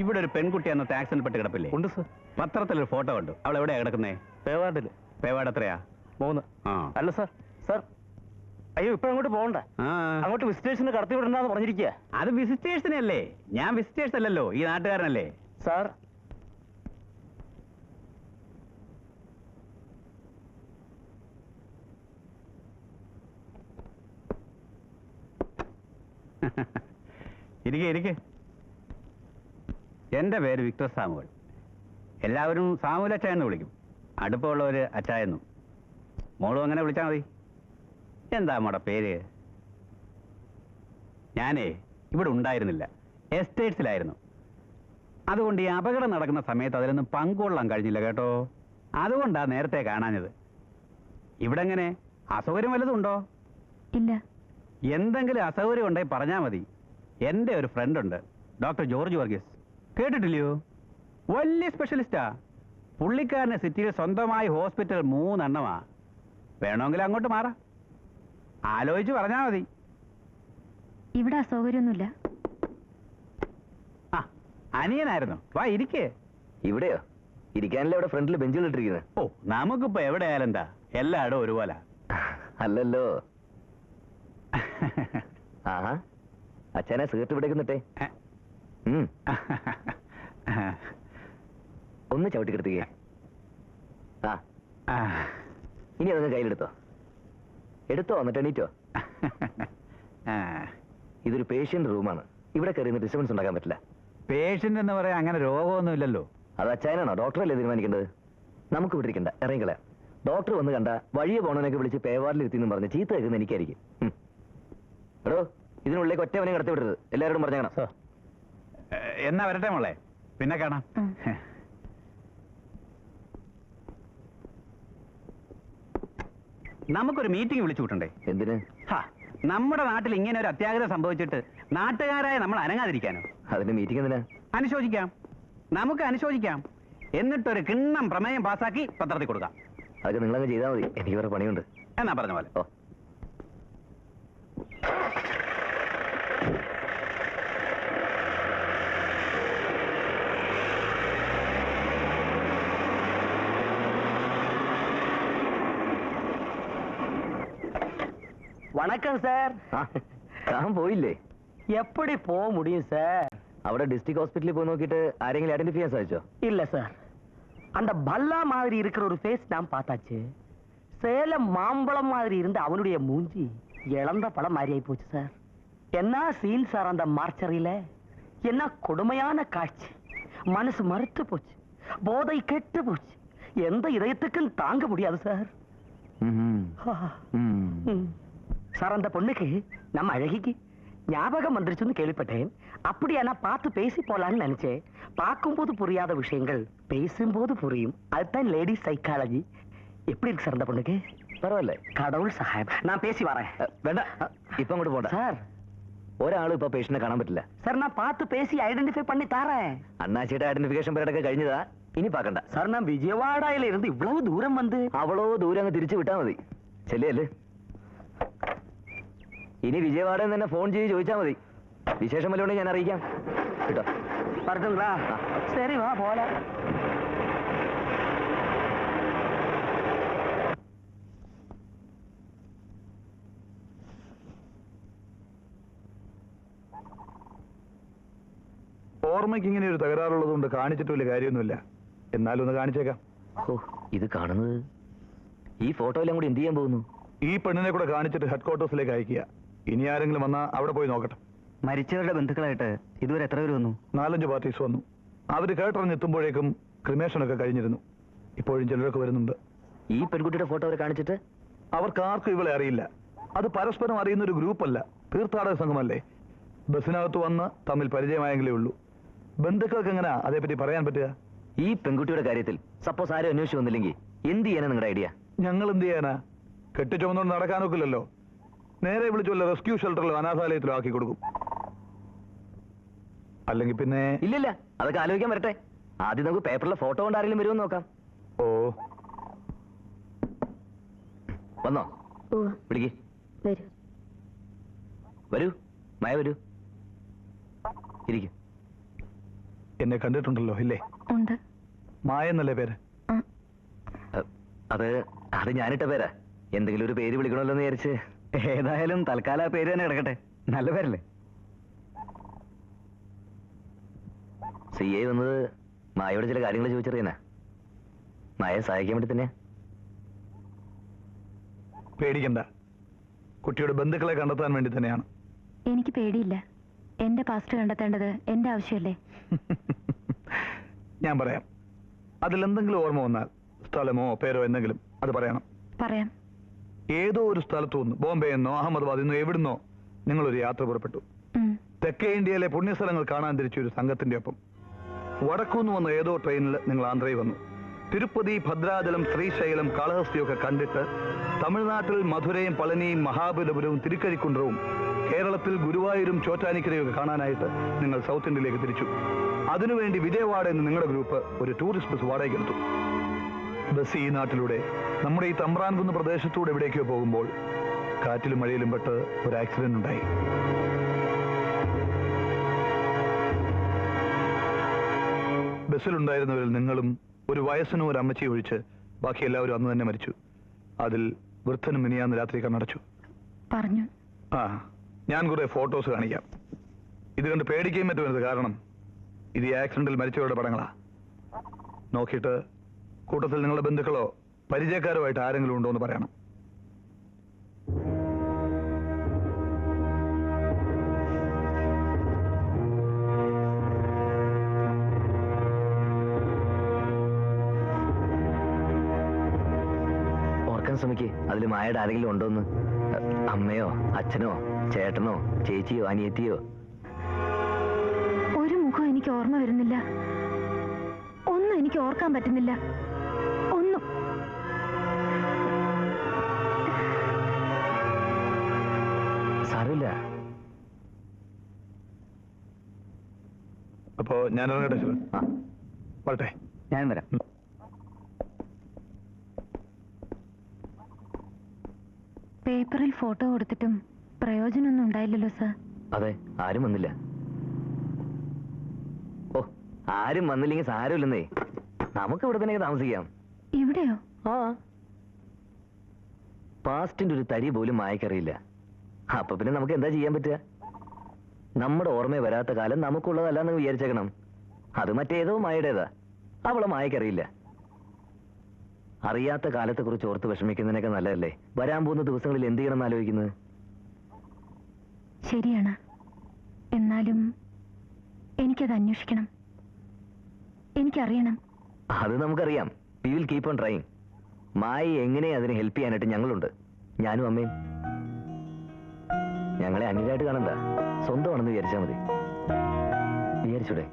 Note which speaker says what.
Speaker 1: ഇവിടെ ഒരു പെൺകുട്ടി അന്നത്തെ ആക്സിഡന്റ് പെട്ട് കിടപ്പില്ലേ?
Speaker 2: ഉണ്ട് സർ.
Speaker 1: പത്രത്തിലൊരു ഫോട്ടോ ഉണ്ട്. അവൾ എവിടെയാ കിടക്കുന്നേ?
Speaker 2: പേവാർഡിൽ.
Speaker 1: പേവാർഡ് എത്രയാ?
Speaker 2: 3.
Speaker 1: ആ
Speaker 2: അല്ല സർ, സർ അയ്യോ ഇപ്പൊ അങ്ങോട്ട് പോകണ്ട, അങ്ങോട്ട് വിസിറ്റേഴ്സിന് കടത്തി വിടണ്ടെന്ന് പറഞ്ഞിരിക്കുക.
Speaker 1: അത് വിസിറ്റേഴ്സിനല്ലേ, ഞാൻ വിസിറ്റേഴ്സ് അല്ലല്ലോ, ഈ നാട്ടുകാരനല്ലേ
Speaker 2: സാർ.
Speaker 1: ഇരിക്കെ. എന്റെ പേര് വിക്ടർ സാമുവൽ. എല്ലാവരും സാമുവൽ അച്ചായെന്ന് വിളിക്കും, അടുപ്പമുള്ളവര് അച്ചായെന്നും. മോളും അങ്ങനെ വിളിച്ചാൽ മതി. എന്താ മോടെ പേര്? ഞാനേ ഇവിടെ ഉണ്ടായിരുന്നില്ല, എസ്റ്റേറ്റ്സിലായിരുന്നു. അതുകൊണ്ട് ഈ അപകടം നടക്കുന്ന സമയത്ത് അതിലൊന്നും പങ്കുകൊള്ളാൻ കഴിഞ്ഞില്ല കേട്ടോ. അതുകൊണ്ടാ നേരത്തെ കാണാഞ്ഞത്. ഇവിടെ എങ്ങനെ അസൗകര്യം വല്ലതും ഉണ്ടോ?
Speaker 3: ഇല്ല.
Speaker 1: എന്തെങ്കിലും അസൗകര്യം ഉണ്ടെങ്കിൽ പറഞ്ഞാൽ മതി. എൻ്റെ ഒരു ഫ്രണ്ട് ഉണ്ട്, ഡോക്ടർ ജോർജ് വർഗീസ്. കേട്ടിട്ടില്ലയോ? വലിയ സ്പെഷ്യലിസ്റ്റാ. പുള്ളിക്കാരന് സിറ്റിയിൽ സ്വന്തമായി ഹോസ്പിറ്റൽ 3 എണ്ണമാ. വേണമെങ്കിൽ അങ്ങോട്ട് മാറാം, ആലോചിച്ച് പറഞ്ഞാൽ മതി.
Speaker 3: ഇവിടെ അസൗകര്യമൊന്നുമില്ല.
Speaker 1: ആ അനിയനായിരുന്നു, വാ ഇരിക്കേ.
Speaker 2: ഇവിടെയോ? ഇരിക്കാനല്ലേ ഇവിടെ ഫ്രണ്ടിൽ ബെഞ്ചിൽ ഇട്ടിരിക്കുന്നത്.
Speaker 1: ഓ നമുക്കിപ്പോ എവിടെ ആയാലും എന്താ, എല്ലായിടും ഒരുപോലെ.
Speaker 2: അല്ലല്ലോ. ആഹാ, അച്ഛനെ സിഗരറ്റ് പിടിക്കുന്നിട്ടേ. ഒന്ന് ചവിട്ടിക്കെടുത്തിക്കേ. ആ ഇനി അതൊന്ന് കയ്യിലെടുത്തോ. എടുത്തോ, എന്നിട്ട് എണീറ്റോ. ഇതൊരു പേഷ്യന്റ് റൂമാണ്, ഇവിടെ കയറി ഡിസ്റ്റർബൻസ് ഉണ്ടാക്കാൻ പറ്റില്ല.
Speaker 1: പേഷ്യന്റ് എന്ന് പറയാൻ അങ്ങനെ രോഗമൊന്നുമില്ലല്ലോ.
Speaker 2: അത് അച്ചായനാണോ? ഡോക്ടറല്ലേ തീരുമാനിക്കേണ്ടത്. നമുക്ക് വിട്ടിരിക്കണ്ട, ഇറങ്ങിക്കളയാം. ഡോക്ടർ വന്ന് കണ്ട വഴിയെ പോണവനൊക്കെ വിളിച്ച് പേവാറിലിരുത്തിന്ന് പറഞ്ഞ് ചീത്ത കേൾക്കുന്ന എനിക്കായിരിക്കും. എടോ, ഇതിനുള്ളിലേക്ക് ഒറ്റവനെ കടത്തി വിടരുത്, എല്ലാവരോടും പറഞ്ഞേക്കണം.
Speaker 1: എന്നാ വരട്ടെ മോളെ, പിന്നെ കാണാം. നമുക്കൊരു മീറ്റിംഗ് വിളിച്ചു കൂട്ടണ്ടേ?
Speaker 2: എന്തിന്?
Speaker 1: നമ്മുടെ നാട്ടിൽ ഇങ്ങനെ ഒരു അത്യാഹിതം സംഭവിച്ചിട്ട് നാട്ടുകാരായ നമ്മൾ അനങ്ങാതിരിക്കാനോ?
Speaker 2: അതിന്റെ മീറ്റിംഗ് എന്തിനാ?
Speaker 1: അനുശോചിക്കാം, നമുക്ക് അനുശോചിക്കാം. എന്നിട്ടൊരു കിണ്ണം പ്രമേയം പാസാക്കി പത്രത്തിൽ കൊടുക്കാം.
Speaker 2: അതൊക്കെ നിങ്ങളങ്ങ് ചെയ്താൽ മതി, എനിക്ക് വേറെ പണിയുണ്ട്.
Speaker 1: എന്നാ പറഞ്ഞ പോലെ.
Speaker 2: ഓ,
Speaker 4: வணக்கம் சார்.
Speaker 2: താൻ പോയില്ലേ?
Speaker 4: எப்படி போக முடியும் சார்?
Speaker 2: അവിടെ ഡിസ്ട്രിക്ട് ഹോസ്പിറ്റലിൽ പോയി നോക്കിയിട്ട് ആരെങ്കിലും ഐഡന്റിഫൈ ചെയ്യാൻ സാധിച്ചോ?
Speaker 4: இல்ல சார், அந்த பல்லா மாதிரி இருக்கிற ஒரு ஃபேஸ் நான் பார்த்தாச்சு. சேலம் மாம்பழம் மாதிரி இருந்த அவனுடைய மூஞ்சி இழந்த பழம் மாதிரி ஆகி போச்சு சார். என்ன சீன் சார் அந்த மார்ச்சரியில, என்ன கொடுமையான காட்சி. மனசு மறுத்து போச்சு, போதை கெட்டு போச்சு. எந்த இதயத்துக்கும் தாங்க முடியாது சார். சார், அந்த பொண்ணுக்கு நம்ம அழகிக்கு ஞாபகம் வந்துருச்சுன்னு கேள்விப்பட்டேன். அப்படியா, நான் பார்த்து பேசி போலான்னு நினைச்சேன். பார்க்கும்போது புரியாத விஷயங்கள் பேசும்போது புரியும். அதுதான் லேடி சைக்காலஜி. எப்படி இருக்கு சார் அந்த பொண்ணுக்கு?
Speaker 2: പരവല്ലേ,
Speaker 4: கடவுள் சகாயம். நான் பேசி வரேன்.
Speaker 2: വേണ്ട, ഇപ്പൊ അങ്ങോട്ട് പോണ്ട
Speaker 4: சார்.
Speaker 2: ഒരാളും ഇപ്പൊ പേഷ്യന്റിനെ കാണാൻ പറ്റില്ല.
Speaker 4: சார், நான் பார்த்து பேசி ஐடென்டிஃபை பண்ணி தரேன்.
Speaker 2: അണ്ണാച്ചിയുടെ ഐഡന്റിഫിക്കേഷൻ പീരീഡ് കഴിഞ്ഞതാ, ഇനി പാക്കണ്ട.
Speaker 4: சார், நான் விஜயவாடாயில இருந்து இவ்வளவு தூரம் வந்து
Speaker 2: അവളോ ദൂരം അങ്ങ് തിരിച്ചു വിട്ടാ മതി. ചെല്ലേ, ഇനി വിജയവാഡയിൽ തന്നെ ഫോൺ ചെയ്ത് ചോദിച്ചാൽ മതി. വിശേഷം വല്ലതും ഞാൻ അറിയിക്കാം കേട്ടോ.
Speaker 4: வரட்டுங்களா? சரி, வா போல.
Speaker 5: ഓർമ്മയ്ക്ക് ഇങ്ങനെ ഒരു തകരാറുള്ളത് കൊണ്ട് കാണിച്ചിട്ട് വലിയ കാര്യമൊന്നുമില്ല. എന്നാലും ഒന്ന് കാണിച്ചേക്കാം.
Speaker 2: ഓ, ഇത് കാണുന്നത് ഈ ഫോട്ടോയിലും കൂടി എന്ത് ചെയ്യാൻ പോകുന്നു?
Speaker 5: ഈ പെണ്ണിനെ കൂടെ കാണിച്ചിട്ട് ഹെഡ് ക്വാർട്ടേഴ്സിലേക്ക് അയക്കുക. ഇനി ആരെങ്കിലും വന്നാൽ അവിടെ പോയി നോക്കട്ടെ.
Speaker 1: മരിച്ചവരുടെ ബന്ധുക്കളായിട്ട് ഇതുവരെ എത്ര പേര് വന്നു?
Speaker 5: 4-5 പാർട്ടീസ് വന്നു. അവർ കേട്ടറിഞ്ഞെത്തുമ്പോഴേക്കും ക്രിമേഷനൊക്കെ കഴിഞ്ഞിരുന്നു. ഇപ്പോഴും ചിലരൊക്കെ വരുന്നുണ്ട്.
Speaker 2: ഈ പെൺകുട്ടിയുടെ ഫോട്ടോ അവർ കാണിച്ചിട്ട്?
Speaker 5: അവർക്ക് ആർക്കും ഇവളെ അറിയില്ല. അത് പരസ്പരം അറിയുന്ന ഒരു ഗ്രൂപ്പല്ല, തീർത്ഥാടക സംഘമല്ലേ. ബസ്സിനകത്ത് വന്ന് തമ്മിൽ പരിചയമായെങ്കിലേ ഉള്ളൂ. ബന്ധുക്കൾക്ക് എങ്ങനെയാ അതേപറ്റി പറയാൻ പറ്റുക?
Speaker 2: ഈ പെൺകുട്ടിയുടെ കാര്യത്തിൽ സപ്പോസ് ആരും അന്വേഷിച്ചു വന്നില്ലെങ്കിൽ എന്ത് ചെയ്യാനാ നിങ്ങളുടെ ഐഡിയ?
Speaker 5: ഞങ്ങൾ എന്ത് ചെയ്യാനാ? കെട്ടിച്ചുമന്നുകൊണ്ട് നടക്കാനൊക്കില്ലല്ലോ. നേരെ വിളിച്ചു വല്ല റെസ്ക്യൂ ഷെൽട്ടറിലോ അനാഥാലയത്തിലോ ആക്കി കൊടുക്കും. അല്ലെങ്കിൽ പിന്നെ
Speaker 2: ഇല്ലില്ല, അതൊക്കെ ആലോചിക്കാൻ വരട്ടെ. ആദ്യം നമുക്ക് പേപ്പറിലെ ഫോട്ടോ കൊണ്ട് ആരെങ്കിലും വരുമെന്ന് നോക്കാം.
Speaker 5: ഓ,
Speaker 2: വന്നോ? വിളിക്ക്. വരൂ, മായ വരൂ, ഇരിക്കും.
Speaker 5: എന്നെ കണ്ടിട്ടുണ്ടല്ലോ ഇല്ലേ?
Speaker 3: ഉണ്ട്.
Speaker 5: മായ എന്നല്ലേ പേര്?
Speaker 3: ആ,
Speaker 2: അത് അത് ഞാനിട്ട പേരാ. എന്തെങ്കിലും ഒരു പേര് വിളിക്കണമല്ലോ എന്ന് വിചാരിച്ച്.
Speaker 1: ഏതായാലും തൽക്കാലം ആ പേര് തന്നെ കിടക്കട്ടെ. നല്ല പേരല്ലേ?
Speaker 2: CA വന്നത് മായയോട് ചില കാര്യങ്ങൾ ചോദിച്ചറിയാനാ. മായയെ സഹായിക്കാൻ വേണ്ടി തന്നെയാ.
Speaker 5: പേടിക്കണ്ട, കുട്ടിയുടെ ബന്ധുക്കളെ കണ്ടെത്താൻ വേണ്ടി തന്നെയാണ്.
Speaker 3: എനിക്ക് പേടിയില്ല. എന്റെ പാസ്റ്റ് കണ്ടെത്തേണ്ടത് എന്റെ ആവശ്യമല്ലേ?
Speaker 5: ഞാൻ പറയാം. അതിലെന്തെങ്കിലും ഓർമ്മ വന്നാൽ, സ്ഥലമോ പേരോ എന്തെങ്കിലും, അത് പറയണം.
Speaker 3: പറയാം.
Speaker 5: ഏതോ ഒരു സ്ഥലത്തു നിന്ന്, ബോംബെ എന്നോ അഹമ്മദാബാദിൽ നിന്നോ എവിടുന്നോ നിങ്ങളൊരു യാത്ര പുറപ്പെട്ടു.
Speaker 3: ഉം.
Speaker 5: തെക്കേ ഇന്ത്യയിലെ പുണ്യസ്ഥലങ്ങൾ കാണാൻ തിരിച്ച ഒരു സംഘത്തിന്റെ ഒപ്പം വടക്കുന്ന് വന്ന ഏതോ ട്രെയിനിൽ നിങ്ങൾ ആന്ധ്രയിൽ വന്നു. തിരുപ്പതി, ഭദ്രാചലം, ശ്രീശൈലം, കാളഹസ്തിയൊക്കെ കണ്ടിട്ട് തമിഴ്നാട്ടിൽ മധുരയും പളനിയും മഹാബലിപുരവും തിരുക്കരിക്കുണ്ടവും കേരളത്തിൽ ഗുരുവായൂരും ചോറ്റാനിക്കരയും ഒക്കെ കാണാനായിട്ട് നിങ്ങൾ സൗത്ത് ഇന്ത്യയിലേക്ക് തിരിച്ചു. അതിനുവേണ്ടി വിജയവാഡ എന്ന് നിങ്ങളുടെ ഗ്രൂപ്പ് ഒരു ടൂറിസ്റ്റ് ബസ് വാടകയ്ക്കെടുത്തു. ബസ് ഈ നാട്ടിലൂടെ നമ്മുടെ ഈ തമ്പ്രാൻകുന്ന് പ്രദേശത്തൂടെ എവിടേക്കോ പോകുമ്പോൾ കാറ്റിലും മഴയിലും പെട്ട് ഒരു ആക്സിഡന്റ് ഉണ്ടായി. ബസ്സിലുണ്ടായിരുന്നവരിൽ നിങ്ങളും ഒരു വയസ്സിനും ഒരു അമ്മച്ചി ഒഴിച്ച് ബാക്കി എല്ലാവരും അന്ന് തന്നെ മരിച്ചു. അതിൽ വൃദ്ധനും മിനിയാന്ന് രാത്രി കണ്ണടച്ചു.
Speaker 3: പറഞ്ഞു.
Speaker 5: ആ, ഞാൻ കുറെ ഫോട്ടോസ് കാണിക്കാം. ഇത് കണ്ട് പേടിക്കുകയും പറ്റുമരുത്. കാരണം ഇത് ഈ ആക്സിഡന്റിൽ മരിച്ചവരുടെ പടങ്ങളാ. നോക്കിയിട്ട് കൂട്ടത്തിൽ നിങ്ങളുടെ ബന്ധുക്കളോ പരിചയക്കാരോ ആയിട്ട് ആരെങ്കിലും ഉണ്ടോ എന്ന് പറയണം.
Speaker 2: ഓർക്കാൻ ശ്രമിക്കേ, അതിൽ മായയുടെ ആരെങ്കിലും ഉണ്ടോന്ന്. അമ്മയോ അച്ഛനോ ചേട്ടനോ ചേച്ചിയോ അനിയത്തിയോ?
Speaker 3: ഒരു മുഖം എനിക്ക് ഓർമ്മ വരുന്നില്ല. ഒന്നും എനിക്ക് ഓർക്കാൻ പറ്റുന്നില്ല. ഒന്നും.
Speaker 2: സാരമില്ല.
Speaker 5: അപ്പോ ഞാൻ ഇറങ്ങട്ടെ സാർ.
Speaker 2: ആ,
Speaker 5: വരട്ടെ.
Speaker 1: ഞാൻ വരാം.
Speaker 3: പേപ്പറിൽ ഫോട്ടോ കൊടുത്തിട്ടും പ്രയോജനമൊന്നും ഉണ്ടായില്ലല്ലോ സാർ.
Speaker 2: അതെ, ആരും വന്നില്ല. ഓ, ആരും വന്നില്ലെങ്കിൽ സാരമില്ലെന്നേ. നമുക്ക് ഇവിടെ തന്നെ താമസിക്കാം.
Speaker 3: ഇവിടെയോ?
Speaker 2: ആ, പാസ്റ്റിന്റെ ഒരു തരി പോലും മായക്കറിയില്ല. അപ്പൊ പിന്നെ നമുക്ക് എന്താ ചെയ്യാൻ പറ്റുക? നമ്മുടെ ഓർമ്മ വരാത്ത കാലം നമുക്കുള്ളതല്ലെന്ന് വിചാരിച്ചേക്കണം. അത് മറ്റേതോ മായയുടേതാ. അവളെ മായക്കറിയില്ല. അറിയാത്ത കാലത്തെ കുറിച്ച് ഓർത്ത് വിഷമിക്കുന്നതിനൊക്കെ നല്ലതല്ലേ വരാൻ പോകുന്ന ദിവസങ്ങളിൽ എന്ത് ചെയ്യണമെന്ന് ആലോചിക്കുന്നത്?
Speaker 3: ശരിയാണ്. എന്നാലും എനിക്കത് അന്വേഷിക്കണം. എനിക്കറിയണം.
Speaker 2: അത് നമുക്കറിയാം. We will keep on trying. മായി എങ്ങനെ അതിനെ ഹെൽപ്പ് ചെയ്യാനായിട്ട് ഞങ്ങളുണ്ട്. ഞാനും അമ്മയും. ഞങ്ങളെ അന്യരായിട്ട് കാണണ്ട, സ്വന്തമാണെന്ന് വിചാരിച്ചാൽ മതി. വിചാരിച്ചൂടെ?